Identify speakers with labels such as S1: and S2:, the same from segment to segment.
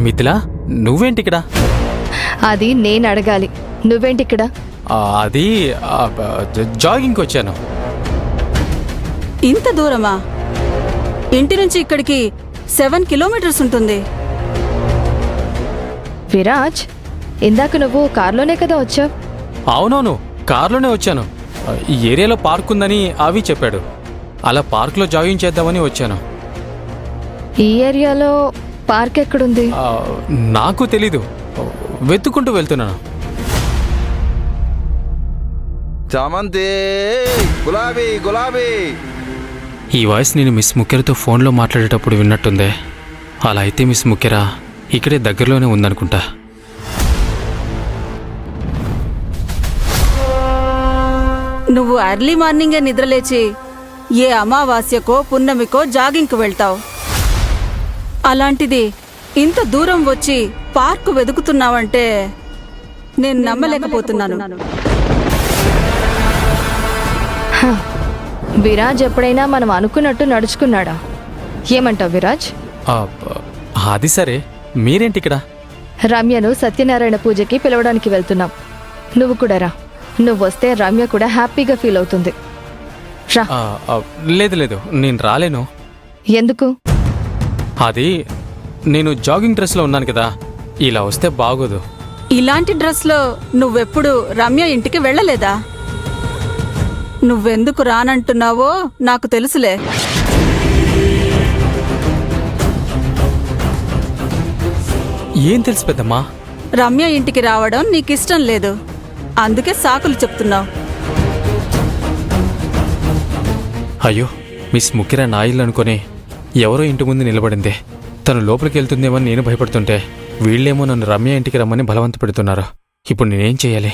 S1: మిథిలా, నువ్వేంటిక్కడ?
S2: అది నేను అడగాలి, నువ్వేంటిక్కడ?
S1: అది జాగింగ్కి వచ్చాను.
S3: ఇంత దూరమా? ఇంటి నుంచి ఇక్కడికి 7 కిలోమీటర్స్ ఉంటుంది.
S2: విరాజ్, ఇందాక నువ్వు కార్లోనే కదా వచ్చావు?
S1: అవునవును, కార్లోనే వచ్చాను. ఈ ఏరియాలో పార్క్ ఉందని అవి చెప్పాడు. అలా పార్క్లో జాగింగ్ చేద్దామని వచ్చాను.
S2: ఈ ఏరియాలో పార్క్ ఎక్కడుంది?
S1: నాకు తెలీదు, వెతుక్కుంటూ వెళ్తున్నాను.
S4: చామంతి, గులాబీ గులాబీ.
S1: ఈ వాయిస్ నేను మిస్ ముఖ్యరతో ఫోన్లో మాట్లాడేటప్పుడు విన్నట్టుందే. అలా అయితే మిస్ ముఖ్యరా ఇక్కడే దగ్గరలోనే ఉందనుకుంటా.
S3: నువ్వు ఎర్లీ మార్నింగే నిద్రలేచి ఏ అమావాస్యకో పున్నమికో జాగింగ్కి వెళ్తావు. అలాంటిది ఇంత దూరం వచ్చి పార్కు వెతుకుతున్నావంటే నేను నమ్మలేకపోతున్నాను.
S2: విరాజ్ ఎప్పుడైనా మనం అనుకున్నట్టు నడుచుకున్నాడా? ఏమంటావు విరాజ్?
S1: అది సరే, మీరేంటిక్కడ?
S2: రమ్యను సత్యనారాయణ పూజకి పిలవడానికి వెళ్తున్నాం. నువ్వు కూడా రా. నువ్వు వస్తే రమ్య కూడా హ్యాపీగా ఫీల్ అవుతుంది. రా.
S1: లేదు లేదు, నేను రాలేను.
S2: ఎందుకు?
S1: అది నేను జాగింగ్ డ్రెస్లో ఉన్నాను కదా, ఇలా వస్తే బాగోదు.
S3: ఇలాంటి డ్రెస్లో నువ్వెప్పుడు రమ్య ఇంటికి వెళ్ళలేదా? నువ్వెందుకు రానంటున్నావో నాకు తెలుసులే.
S1: ఏం తెలుసు పెద్దమ్మా?
S3: రమ్య ఇంటికి రావడం నీకిష్టం లేదు, అందుకే సాకులు చెప్తున్నావు.
S1: అయ్యో, మిస్ ముఖ్యరా నా ఇల్లు అనుకుని ఎవరో ఇంటి ముందు నిలబడింది. తను లోపలికి వెళ్తుందేమని నేను భయపడుతుంటే వీళ్ళేమో నన్ను రమ్య ఇంటికి రమ్మని బలవంత పెడుతున్నారు. ఇప్పుడు నేనేం చేయాలి?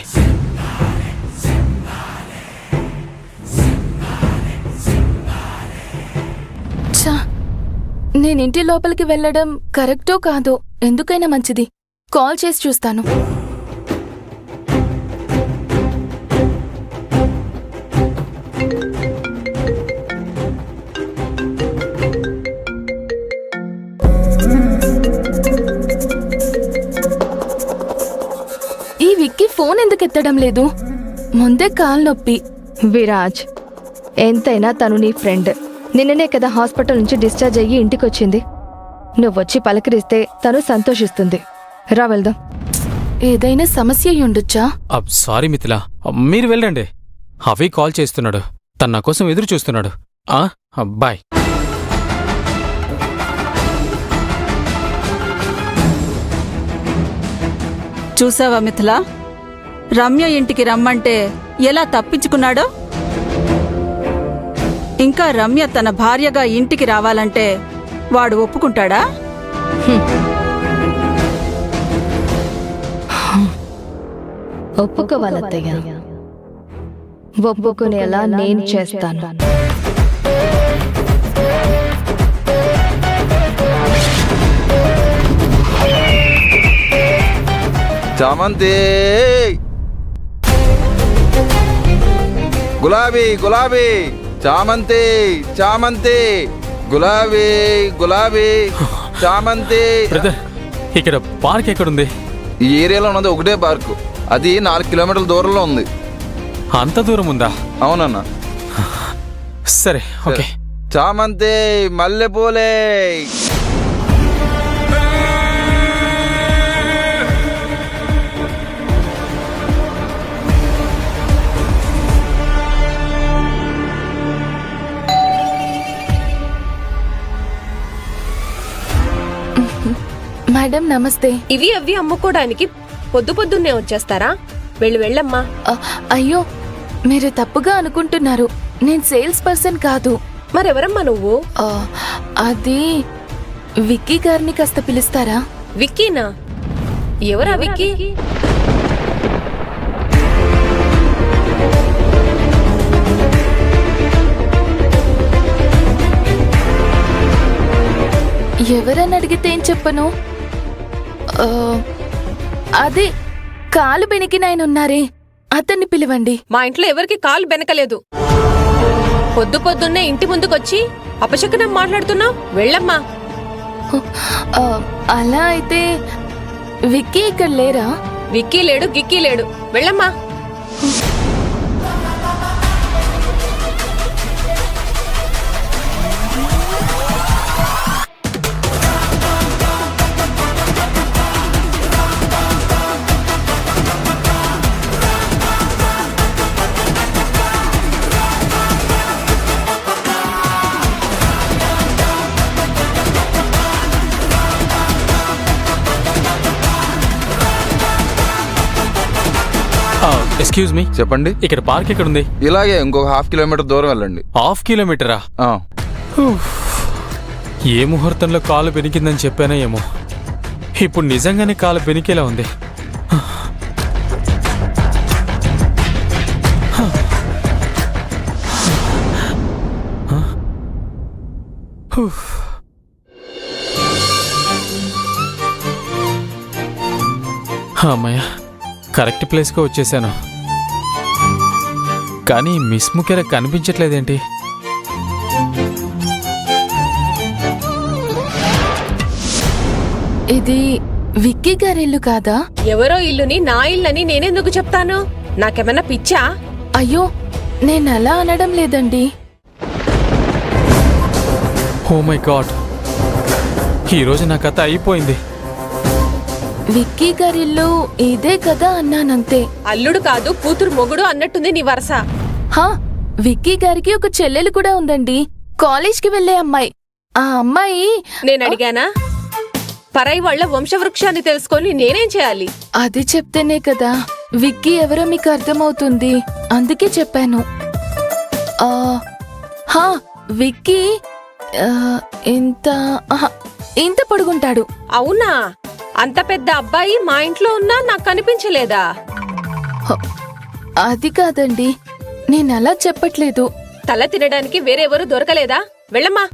S5: నేనింటి లోపలికి వెళ్ళడం కరెక్టో కాదో ఎందుకైనా మంచిది కాల్ చేసి చూస్తాను. ఈ విక్కీ ఫోన్ ఎందుకు ఎత్తడం లేదు? ముందే కాలు నొప్పి.
S2: విరాజ్, ఎంతైనా తను నీ ఫ్రెండ్. నిన్ననే కదా హాస్పిటల్ నుంచి డిశ్చార్జ్ అయ్యి ఇంటికొచ్చింది. నువ్వొచ్చి పలకరిస్తే తను సంతోషిస్తుంది. రా వెళ్దాం.
S5: ఏదైనా సమస్య ఉండొచ్చా?
S1: సారీ మిథిలా, మీరు వెళ్ళండి. అవి కాల్ చేస్తున్నాడు, తన నా కోసం ఎదురు చూస్తున్నాడు. బాయ్.
S3: చూసావా మిథిలా, రమ్య ఇంటికి రమ్మంటే ఎలా తప్పించుకున్నాడో? ఇంకా రమ్య తన భార్యగా ఇంటికి రావాలంటే వాడు ఒప్పుకుంటాడా?
S2: ఒప్పుకోవాలత్తయ్య, ఒప్పుకునేలా నేను చేస్తాను.
S4: చామంతి, గులాబీ గులాబీ. చామంతి చామంతి, గులాబీ గులాబీ. చామంతి.
S1: బ్రదర్, ఇక్కడ పార్క్ ఎక్కడుంది?
S4: ఈ ఏరియాలో ఉన్నది ఒకటే పార్కు, అది 4 కిలోమీటర్ల దూరంలో ఉంది.
S1: అంత దూరం ఉందా?
S4: అవునన్నా.
S1: సరే, ఓకే.
S4: చామంతి, మల్లెపూలే.
S5: మేడం నమస్తే.
S6: ఇవి అవి అమ్ముకోవడానికి పొద్దున్నే వచ్చేస్తారా? వెళ్ళమ్మా.
S5: అయ్యో, మీరు తప్పుగా అనుకుంటున్నారు. నేను సేల్స్ పర్సన్ కాదు.
S6: మరెవరమ్మా నువ్వు?
S5: అది విక్కీ గారిని కాస్త పిలుస్తారా?
S6: విక్కీనా? ఎవరా విక్కీ?
S5: ఎవరని అడిగితే ఏం చెప్పను? అదే కాలు బెనికినాయన ఉన్నారే, అతన్ని పిలవండి.
S6: మా ఇంట్లో ఎవరికి కాలు బెనకలేదు. పొద్దున్నే ఇంటి ముందుకొచ్చి అపశకునం మాట్లాడుతున్నావు. వెళ్ళమ్మా.
S5: ఆ, అలా అయితే విక్కీ ఇక్కడ లేరా?
S6: విక్కీ లేడు గిక్కీ లేడు, వెళ్ళమ్మా.
S1: ఎక్స్క్యూజ్ మీ,
S4: చెప్పండి.
S1: ఇక్కడ పార్క్ ఎక్కడ ఉంది?
S4: ఇలాగే ఇంకొక 1/2 కిలోమీటర్ దూరం వెళ్ళండి.
S1: హాఫ్ కిలోమీటరా?
S4: ఆ,
S1: ఏ ముహూర్తంలో కాలు బెనికిందని చెప్పానో ఏమో, ఇప్పుడు నిజంగానే కాలు బెనికేలా ఉంది. అమ్మయ్య, కరెక్ట్ ప్లేస్కి వచ్చేసాను. కానీ మిస్ ముఖ్యర కనిపించట్లేదేంటి?
S5: ఇది విక్కీ గారి ఇల్లు కాదా?
S6: ఎవరో ఇల్లుని నా ఇల్లని నేనెందుకు చెప్తాను? నాకేమన్నా పిచ్చా?
S5: అయ్యో, నేను అలా అనడం లేదండి.
S1: ఓ మై గాడ్, ఈరోజు నా కథ అయిపోయింది.
S5: విక్కీ గారి ఇల్లు ఇదే కదా అన్నానంతే.
S6: అల్లుడు కాదు కూతురు మొగుడు అన్నట్టుంది నీ వరస.
S5: హా, విక్కీ గారికి ఒక చెల్లెలు కూడా ఉందండి, కాలేజ్కి వెళ్లే అమ్మాయి. ఆ అమ్మాయి
S6: నేను అడిగానా? పరాయి వాళ్ల వంశవృక్షాన్ని తెలుసుకొని నేనేం చేయాలి?
S5: అది చెప్తేనే కదా విక్కీ ఎవరో మీకు అర్థమవుతుంది, అందుకే చెప్పాను. ఆ, హా, విక్కీ ఆ, ఇంత ఆహా, ఇంత పొడుగుంటాడు.
S6: అవునా? అంత పెద్ద అబ్బాయి మా ఇంట్లో ఉన్నా నాకు కనిపించలేదా?
S5: హ, అది కాదండి, నేను అలా చెప్పట్లేదు.
S6: తల తినడానికి వేరెవరు దొరకలేదా? వెళ్ళమ్మా.